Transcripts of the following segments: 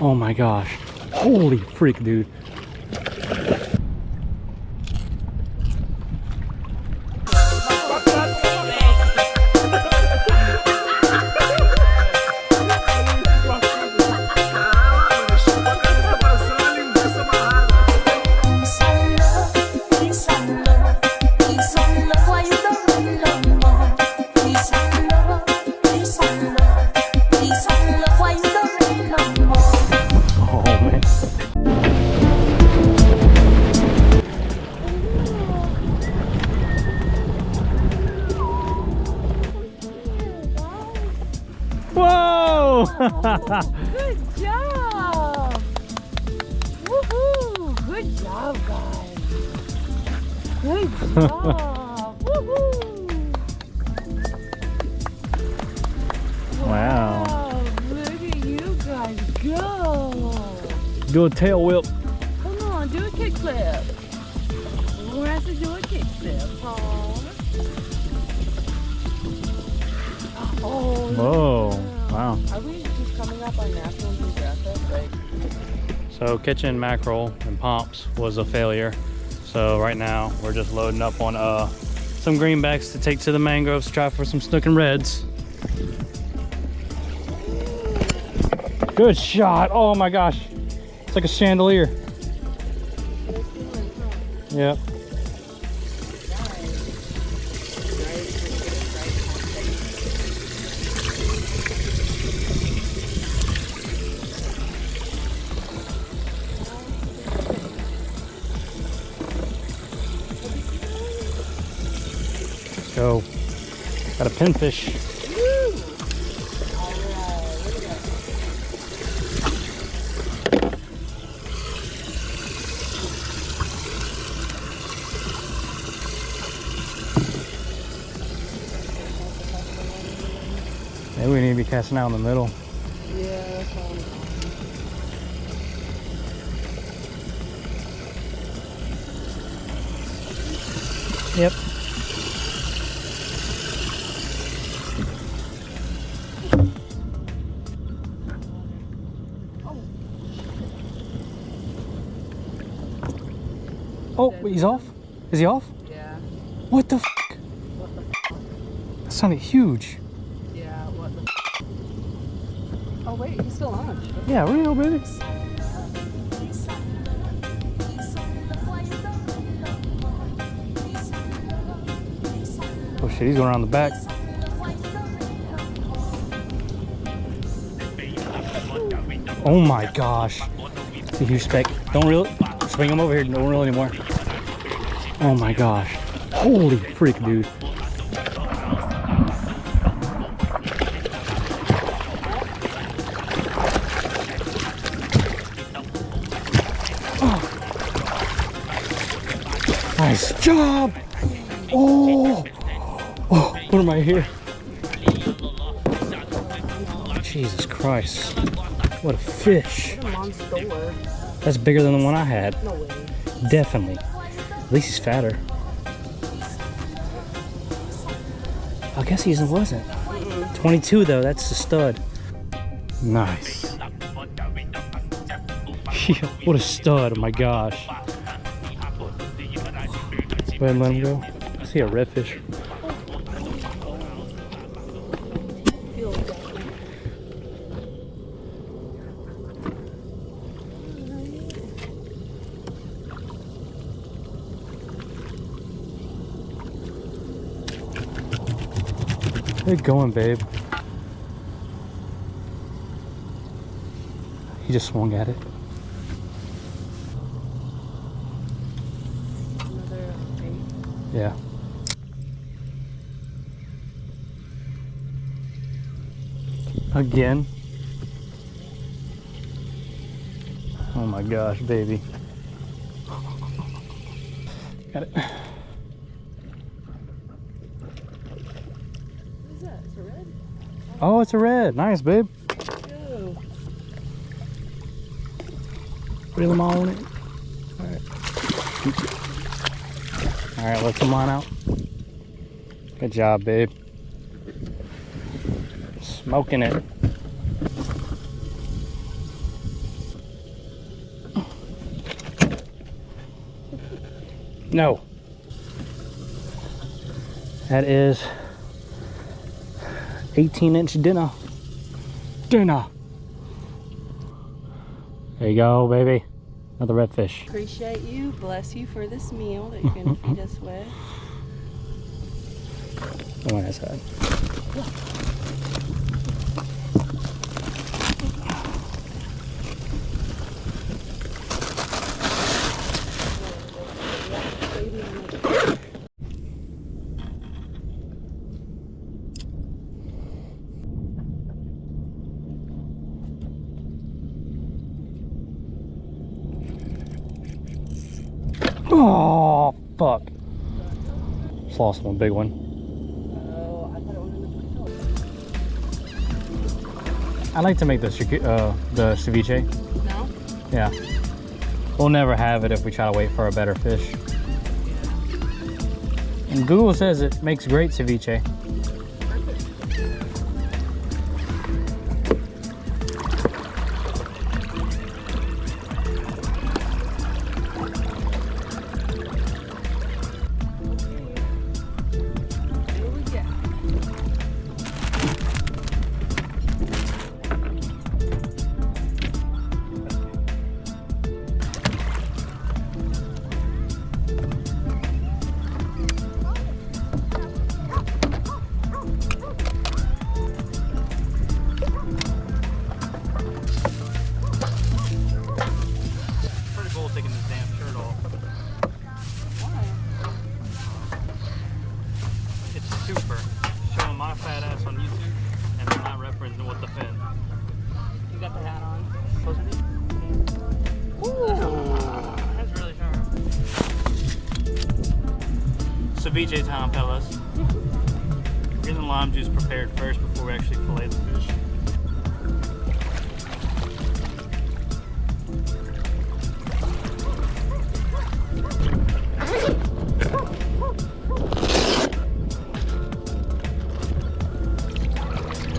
Oh my gosh. Holy freak, dude. Whoa! Good job! Woohoo! Good job, guys. Good job! Woohoo! Wow. Look at you guys go! Do a tail whip. Come on, do a kickflip. We're going to have to do a kickflip, huh? Oh, Whoa. Wow. are we just coming up on National Geographic? Like, So catching mackerel and pomps was a failure. So right now we're just loading up on some greenbacks to take to the mangroves to try for some snook and reds. Good shot. Oh my gosh. It's like a chandelier. Yep. Go. Got a pinfish. Maybe we need to be casting out in the middle. yeah, that's all. Yep. Oh, he's off? Is he off? Yeah. What the f? What the f? That sounded huge. Yeah, what the f? Oh, wait, he's still on. Yeah, real baby. Oh shit, he's going around the back. Oh my gosh. It's a huge speck. Don't reel it. Swing him over here. Don't reel anymore. Oh my gosh. Holy freak, dude. Oh. Nice job. Oh. Oh, put him right here. Jesus Christ. What a fish. What a monster. That's bigger than the one I had. No way. Definitely. At least he's fatter. I guess he wasn't. 22 though, that's a stud. Nice. Yeah, what a stud, oh my gosh. Go ahead and let him go. I see a redfish. Good going, babe. He just swung at it. Another bait. Yeah. Again. Oh my gosh, baby. Got it. What is that? It's a red? Oh, it's a red. Nice, babe. Ew. Reel them all in it. Alright. Alright, let some line out. Good job, babe. Smoking it. No. That is 18-inch dinner. Dinner. There you go, baby. Another redfish. Appreciate you. Bless you for this meal that you're going to feed us with. Oh, my side. Oh, fuck. Just lost one big one. Oh, I thought it was in I like to make the ceviche. No? Yeah. We'll never have it if we try to wait for a better fish. And Google says it makes great ceviche. Taking this damn shirt off. Why? It's super. Showing my fat ass on YouTube and they're not referencing what the fin. You got the hat on. Closer to you? Ooh. That's really sharp. Ceviche time, fellas. We're getting the lime juice prepared first before we actually fillet the fish.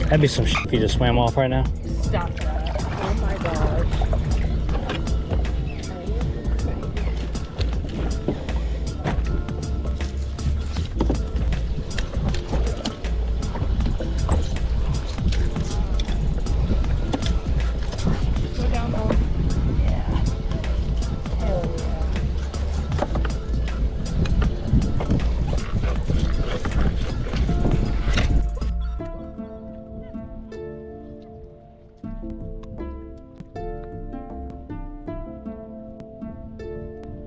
That'd be some shit if you just swam off right now. Stop that. Oh my gosh. Go down low. Yeah. Hell yeah.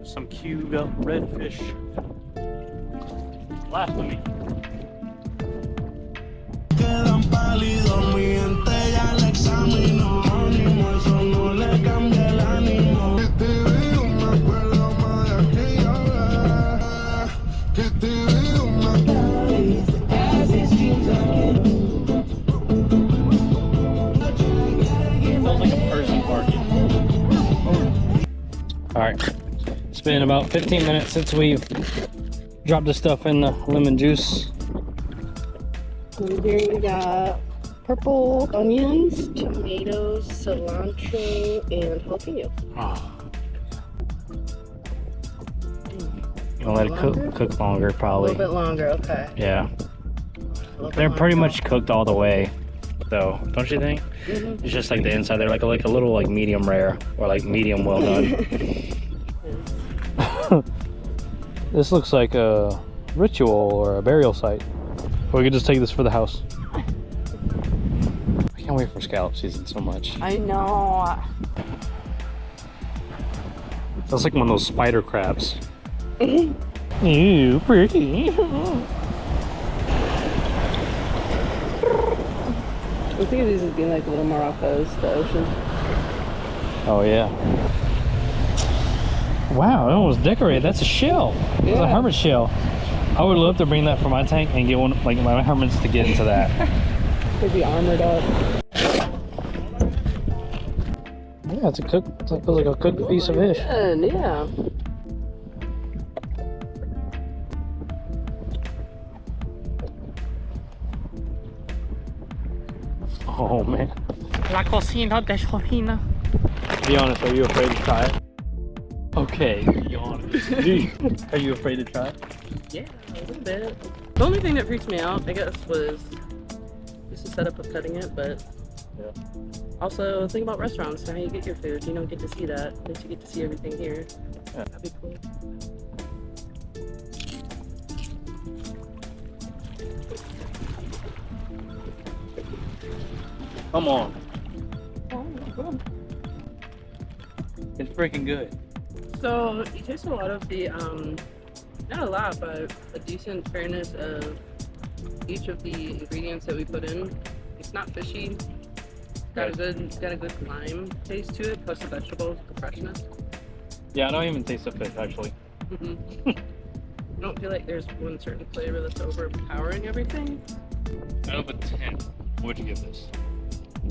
Some queued up redfish. Blasphemy. Quedan pálidos, mi gente ya le examinó. Ánimo, eso no le cambia el ánimo. Que te veo, me acuerdo más de aquella vez. Que te veo, me Feels like a person barking. Alright. It's been about 15 minutes since we've dropped the stuff in the lemon juice. And here we got purple onions, tomatoes, cilantro, and jalapeno. Oh. You wanna let it cook longer, A probably. little bit longer, okay. Yeah. A little bit They're pretty longer. much cooked all the way, though, don't you think? Mhm. It's just like the inside. They're like a little like medium rare or like medium well done. This looks like a ritual or a burial site. Or we could just take this for the house. I can't wait for scallop season so much. I know. That's like one of those spider crabs. Ew, pretty. I think of these as being like little Moroccos, the ocean. Oh yeah. Wow, it almost decorated. That's a shell. It's a Yeah. hermit shell. I would love to bring that for my tank and get one like my hermits to get into that. Could be armored up. Yeah, it's a cook. It feels like a cooked piece of fish. And yeah. Oh man. La cocina de Chopina. Be honest, are you afraid to try it? Okay, be honest. Are you afraid to try? Yeah, a little bit. The only thing that freaks me out, I guess, was just the setup of cutting it, but Yeah. also think about restaurants and how you get your food. You don't get to see that, at least you get to see everything here. Yeah. That'd be cool. Come on. Oh, cool. It's freaking good. So you taste a lot of the, not a lot, but a decent fairness of each of the ingredients that we put in. It's not fishy. Got a good lime taste to it, plus the vegetables, the freshness. Yeah, I don't even taste the fish actually. I don't feel like there's one certain flavor that's overpowering everything. Out of a 10, what would you give this?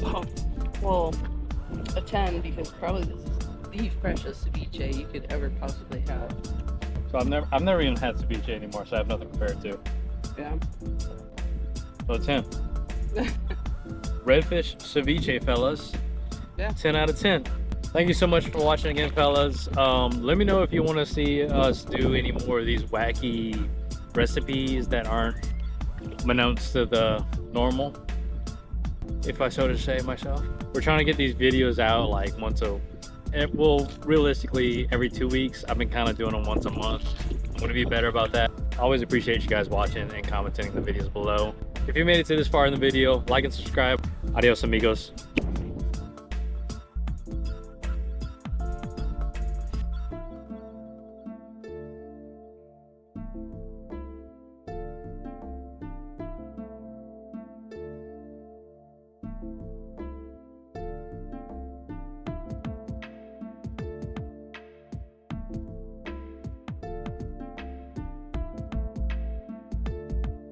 Oh, well, a 10 because probably this is the freshest ceviche you could ever possibly have. So I've never even had ceviche anymore, so I have nothing to compare it to. Yeah. So a 10. Redfish ceviche, fellas. Yeah. 10 out of 10. Thank you so much for watching again, fellas. Let me know if you want to see us do any more of these wacky recipes that aren't announced to the normal, if I so to say myself. We're trying to get these videos out like realistically every 2 weeks. I've been kind of doing them once a month. I'm going to be better about that. I always appreciate you guys watching and commenting the videos below. If you made it to this far in the video, like and subscribe. Adios, amigos.